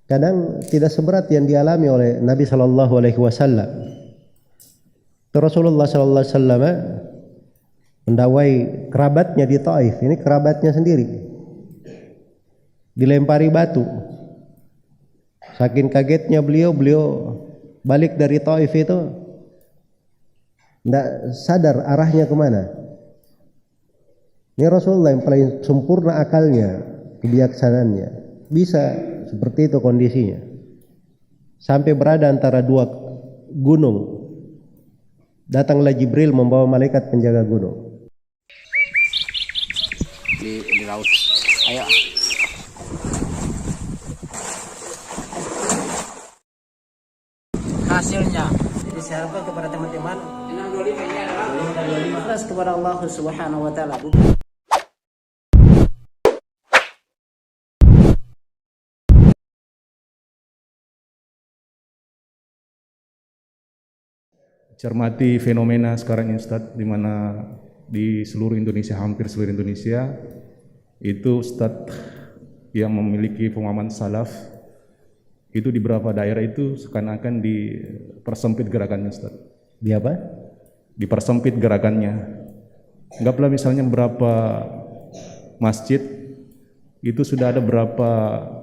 kadang tidak seberat yang dialami oleh Nabi Shallallahu Alaihi Wasallam. Rasulullah Shallallahu Alaihi Wasallam mendawai kerabatnya di Taif, ini kerabatnya sendiri, dilempari batu. Saking kagetnya beliau balik dari Taif itu tidak sadar arahnya kemana. Ini Rasulullah yang paling sempurna akalnya, kebijaksanaannya, bisa seperti itu kondisinya, sampai berada antara dua gunung. Datanglah Jibril membawa malaikat penjaga gunung. Di laut. Ayo. Hasilnya. Jadi saya harapkan kepada teman-teman 25 kepada Allah Subhanahu wa taala. Cermati fenomena sekarang ini Ustadz, di mana di seluruh Indonesia, hampir seluruh Indonesia itu Ustadz yang memiliki pemahaman salaf itu di beberapa daerah itu seakan-akan dipersempit gerakannya Ustadz. Di apa? Dipersempit gerakannya. Anggaplah misalnya beberapa masjid itu sudah ada beberapa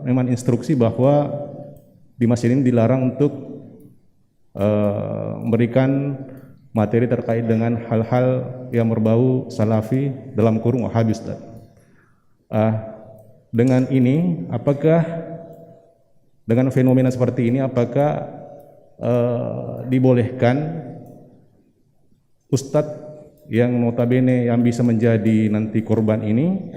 memang instruksi bahwa di masjid ini dilarang untuk memberikan materi terkait dengan hal-hal yang berbau salafi dalam kurung Wahabi Ustaz. Dengan ini, apakah dengan fenomena seperti ini, apakah dibolehkan Ustadz yang notabene yang bisa menjadi nanti korban ini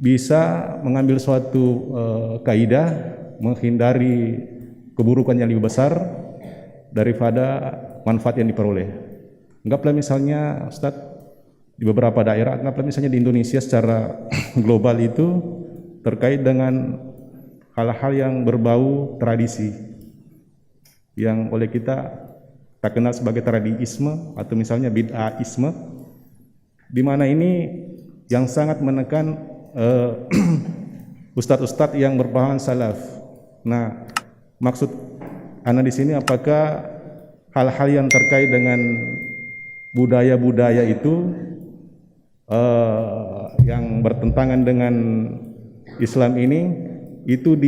bisa mengambil suatu kaidah menghindari keburukan yang lebih besar daripada manfaat yang diperoleh. Anggaplah misalnya Ustadz, di beberapa daerah, anggaplah misalnya di Indonesia secara global itu terkait dengan hal-hal yang berbau tradisi yang oleh kita tak kenal sebagai tradisme atau misalnya bid'ahisme, di mana ini yang sangat menekan ustadz-ustadz yang berpaham salaf. Nah, maksud Ana di sini apakah hal-hal yang terkait dengan budaya-budaya itu yang bertentangan dengan Islam ini itu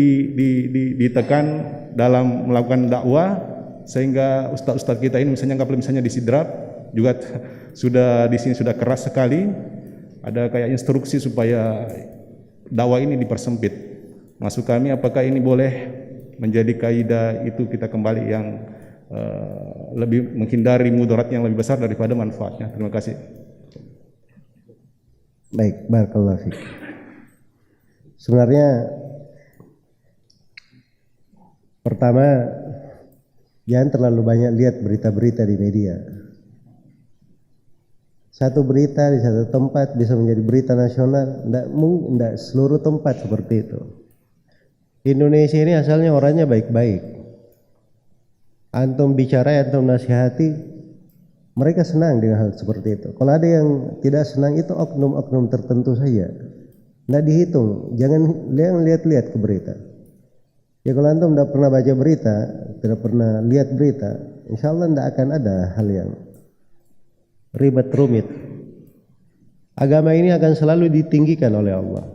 ditekan dalam melakukan dakwah, sehingga ustadz-ustadz kita ini misalnya di Sidrap juga sudah di sini sudah keras sekali, ada kayak instruksi supaya dakwah ini dipersempit. Maksud kami apakah ini boleh menjadi kaidah itu kita kembali yang lebih menghindari mudarat yang lebih besar daripada manfaatnya. Terima kasih. Baik, barakallahu fiik. Sebenarnya pertama, jangan terlalu banyak lihat berita-berita di media. Satu berita di satu tempat bisa menjadi berita nasional, tidak seluruh tempat seperti itu. Indonesia ini asalnya orangnya baik-baik. Antum bicara, antum nasihati, mereka senang dengan hal seperti itu. Kalau ada yang tidak senang itu oknum-oknum tertentu saja. Tidak dihitung, jangan lihat-lihat ke berita. Ya kalau antum tidak pernah baca berita, tidak pernah lihat berita, insya Allah tidak akan ada hal yang ribet rumit. Agama ini akan selalu ditinggikan oleh Allah.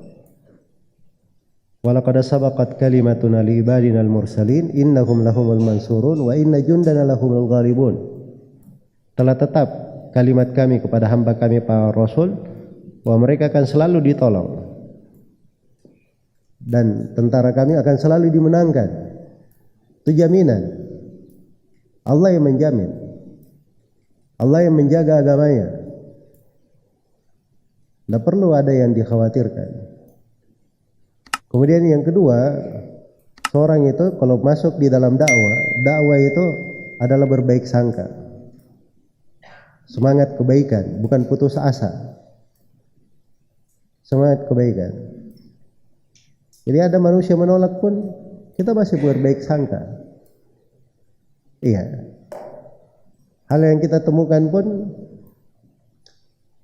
Walaqad sabaqat kalimatuna li ibadinal mursalin innahum lahumul mansurun wa inna jundana lahumul ghalibun. Telah tetap kalimat kami kepada hamba kami para rasul bahwa mereka akan selalu ditolong dan tentara kami akan selalu dimenangkan. Itu jaminan. Allah yang menjamin. Allah yang menjaga agamanya. Tidak perlu ada yang dikhawatirkan. Kemudian yang kedua, seorang itu kalau masuk di dalam dakwah itu adalah berbaik sangka, semangat kebaikan, bukan putus asa, semangat kebaikan. Jadi ada manusia menolak pun kita masih berbaik sangka. Iya. Hal yang kita temukan pun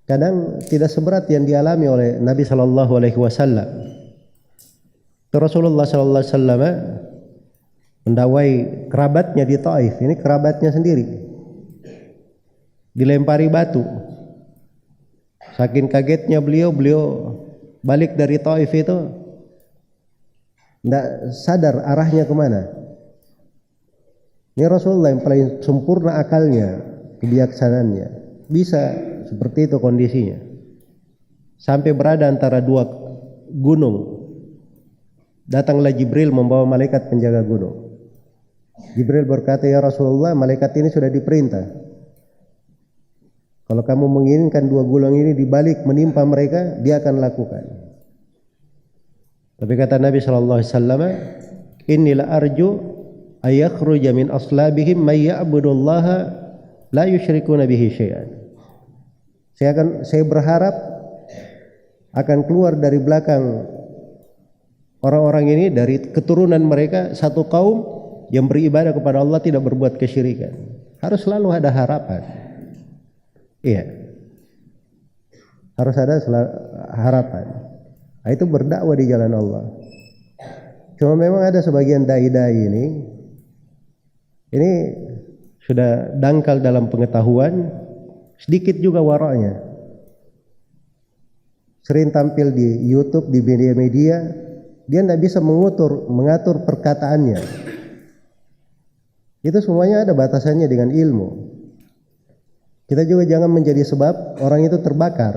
kadang tidak seberat yang dialami oleh Nabi Shallallahu Alaihi Wasallam. Rasulullah Sallallahu Alaihi Wasallam Mendawai kerabatnya di Taif, ini kerabatnya sendiri. Dilempari batu. Saking kagetnya beliau balik dari Taif itu tidak sadar arahnya kemana. Ini Rasulullah yang paling sempurna akalnya, kebijaksanaannya. Bisa seperti itu kondisinya. Sampai berada antara dua gunung. Datanglah Jibril membawa malaikat penjaga gunung. Jibril berkata, ya Rasulullah, malaikat ini sudah diperintah. Kalau kamu menginginkan dua gunung ini dibalik menimpa mereka, dia akan lakukan. Tapi kata Nabi SAW, inni la arju ayakhruja min aslabihim may ya'budullaha la yusyrikuna bihi syai'an. Saya berharap akan keluar dari belakang orang-orang ini, dari keturunan mereka, satu kaum yang beribadah kepada Allah, tidak berbuat kesyirikan. Harus selalu ada harapan. Iya, harus ada harapan. Nah, itu berdakwah di jalan Allah. Cuma memang ada sebagian dai-dai ini sudah dangkal dalam pengetahuan, sedikit juga waraknya. Sering tampil di YouTube, di media-media, dia tidak bisa mengatur perkataannya. Itu semuanya ada batasannya dengan ilmu. Kita juga jangan menjadi sebab orang itu terbakar.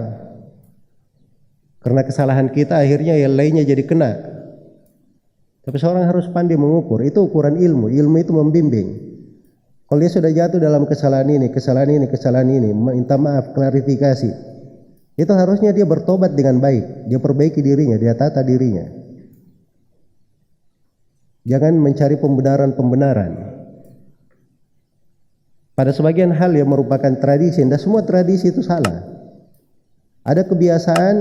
Karena kesalahan kita akhirnya yang lainnya jadi kena. Tapi seorang harus pandai mengukur. Itu ukuran ilmu. Ilmu itu membimbing. Kalau dia sudah jatuh dalam kesalahan ini, minta maaf, klarifikasi. Itu harusnya dia bertobat dengan baik. Dia perbaiki dirinya, dia tata dirinya. Jangan mencari pembenaran. Pada sebagian hal yang merupakan tradisi, tidak semua tradisi itu salah. Ada kebiasaan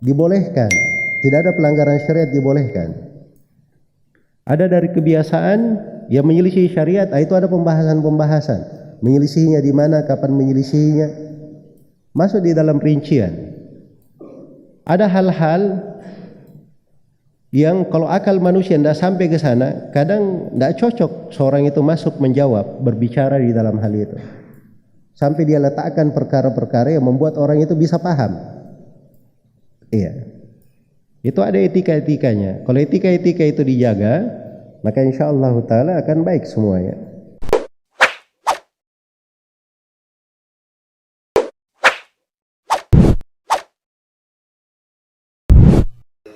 dibolehkan, tidak ada pelanggaran syariat dibolehkan. Ada dari kebiasaan yang menyelisih syariat, itu ada pembahasan. Menyelisihinya di mana, kapan menyelisihinya, masuk di dalam rincian. Ada hal-hal yang kalau akal manusia tidak sampai ke sana, kadang tidak cocok seorang itu masuk menjawab, berbicara di dalam hal itu. Sampai dia letakkan perkara-perkara yang membuat orang itu bisa paham. Iya. Itu ada etika-etikanya. Kalau etika-etika itu dijaga, maka insyaallah ta'ala akan baik semuanya.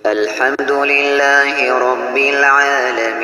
الحمد لله رب العالمين